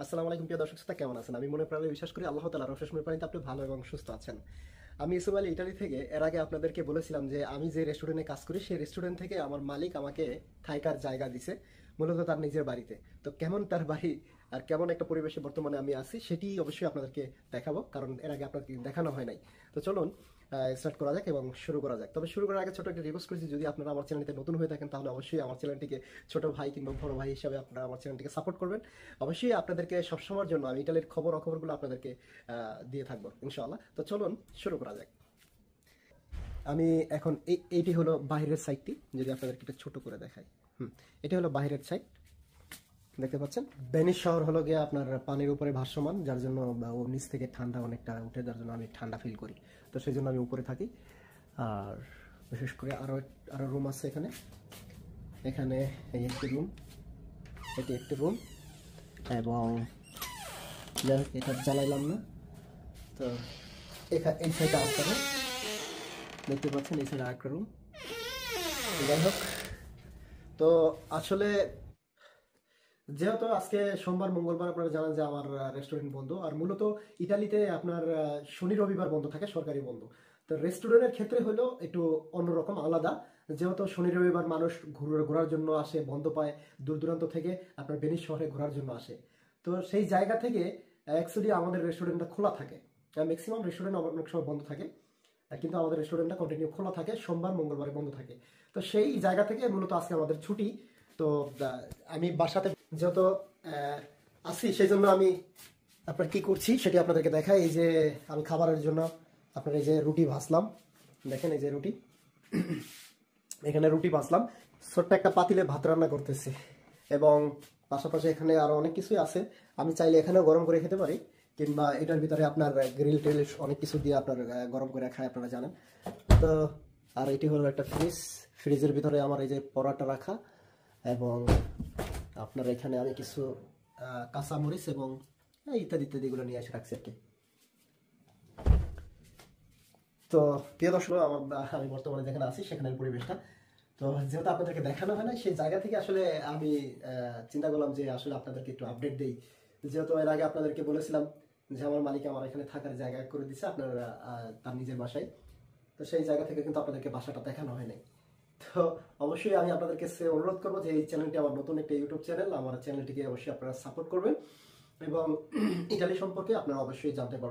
আসসালামু আলাইকুম প্রিয় দর্শক শ্রোতা, কেমন আছেন? আমি মনে প্রাণে বিশ্বাস করি আল্লাহ তাআলার অশেষ মেহেরবানিতে আপনি ভালো এবং সুস্থ আছেন। আমি ইসুফ আলী ইটালি থেকে এর আগে আপনাদেরকে বলেছিলাম যে আমি যে রেস্টুরেন্টে কাজ করি সেই রেস্টুরেন্ট থেকে আমার মালিক আমাকে থাইকার জায়গা দিছে, মূলত তার নিজের বাড়িতে। তো কেমন তার বাড়ি আর কেমন একটা পরিবেশে বর্তমানে আমি আছি সেটি অবশ্যই আপনাদেরকে দেখাবো, কারণ এর আগে আপনাকে দেখানো হয় নাই। তো চলুন স্টার্ট করা যাক এবং শুরু করা যাক। তবে শুরু করার আগে ছোট একটা রিকোয়েস্ট করেছি, যদি আপনারা আমার চ্যানেলটিতে নতুন হয়ে থাকেন তাহলে অবশ্যই আমার চ্যানেলটিকে ছোট ভাই কিংবা বড় ভাই হিসাবে আপনারা আমার চ্যানেলটিকে সাপোর্ট করবেন। অবশ্যই আপনাদেরকে সবসময়ের জন্য আমি ইটালির খবর অখবরগুলো আপনাদেরকে দিয়ে থাকবো ইনশাআল্লাহ। তো চলুন শুরু করা যাক। আমি এখন এইটি হলো বাইরের সাইডটি, যদি আপনাদেরকে একটু ছোট করে দেখাই। এটি হলো বাইরের সাইড, দেখতে পাচ্ছেন। ভেনিস শহর হলো গিয়ে আপনার পানির উপরে ভাসমান, যার জন্য ও নিচ থেকে ঠান্ডা অনেকটা উঠে, যার জন্য আমি ঠান্ডা ফিল করি। তো সেই জন্য আমি উপরে থাকি। আর বিশেষ করে আরও আরও রুম আছে এখানে। এখানে এই একটি রুম, এটি একটি রুম, এবং যাই হোক এটা জ্বালাইলাম না। তো এই সাইডে আসতে হবে, দেখতে পাচ্ছেন এই সাইডে আরেকটা রুম। যাই হোক, তো আসলে যেহেতু আজকে সোমবার মঙ্গলবার আপনারা জানেন যে আমার রেস্টুরেন্ট বন্ধ, আর মূলত ইটালিতে আপনার শনি রবিবার বন্ধ থাকে, সরকারি বন্ধ। তো রেস্টুরেন্টের ক্ষেত্রে হলো একটু অন্যরকম আলাদা, যেহেতু শনি রবিবার মানুষ ঘোরার জন্য আসে, বন্ধ পায় দূর দূরান্ত থেকে আপনার ভেনিস শহরে ঘোরার জন্য আসে। তো সেই জায়গা থেকে অ্যাকচুয়ালি আমাদের রেস্টুরেন্টটা খোলা থাকে। ম্যাক্সিমাম রেস্টুরেন্ট অনেক সময় বন্ধ থাকে, কিন্তু আমাদের রেস্টুরেন্টটা কন্টিনিউ খোলা থাকে, সোমবার মঙ্গলবারে বন্ধ থাকে। তো সেই জায়গা থেকে মূলত আজকে আমাদের ছুটি। তো আমি বাসাতে যেহেতু আছি, সেই জন্য আমি আপনার কি করছি সেটি আপনাদেরকে দেখাই। এই যে আমি খাবারের জন্য আপনার এই যে রুটি ভাজলাম, দেখেন এই যে রুটি, এখানে রুটি ভাজলাম। ছোট্ট একটা পাতিলে ভাত রান্না করতেছি, এবং পাশাপাশি এখানে আরো অনেক কিছুই আছে। আমি চাইলে এখানেও গরম করে খেতে পারি, কিংবা এটার ভিতরে আপনার গ্রিল টিল অনেক কিছু দিয়ে আপনার গরম করে খায়, আপনারা জানেন তো। আর এটি হলো একটা ফ্রিজ, ফ্রিজের ভিতরে আমার এই যে পরোটা রাখা, এবং আপনার এখানে আমি কিছু কাঁচামরিচ এবং ইত্যাদি ইত্যাদি এগুলো নিয়ে এসে রাখছি আর কি। তো প্রিয় দর্শক, আমি বর্তমানে যেখানে আছি সেখানের পরিবেশটা, তো যেহেতু আপনাদেরকে দেখানো হয় না, সেই জায়গা থেকে আসলে আমি চিন্তা করলাম যে আসলে আপনাদেরকে একটু আপডেট দেই। যেহেতু এর আগে আপনাদেরকে বলেছিলাম যে আমার মালিক আমার এখানে থাকার জায়গা করে দিচ্ছে আপনার তার নিজের বাসায়। তো সেই জায়গা থেকে কিন্তু আপনাদেরকে বাসাটা দেখানো হয় নাই। তো অবশ্যই আমি আপনাদেরকে অনুরোধ করবো যে এই চ্যানেলটি আমার নতুন একটা ইউটিউব চ্যানেল, আমার চ্যানেলটিকে অবশ্যই আপনারা সাপোর্ট করবেন, এবং ইটালি সম্পর্কে আপনারা অবশ্যই জানতে পারবেন।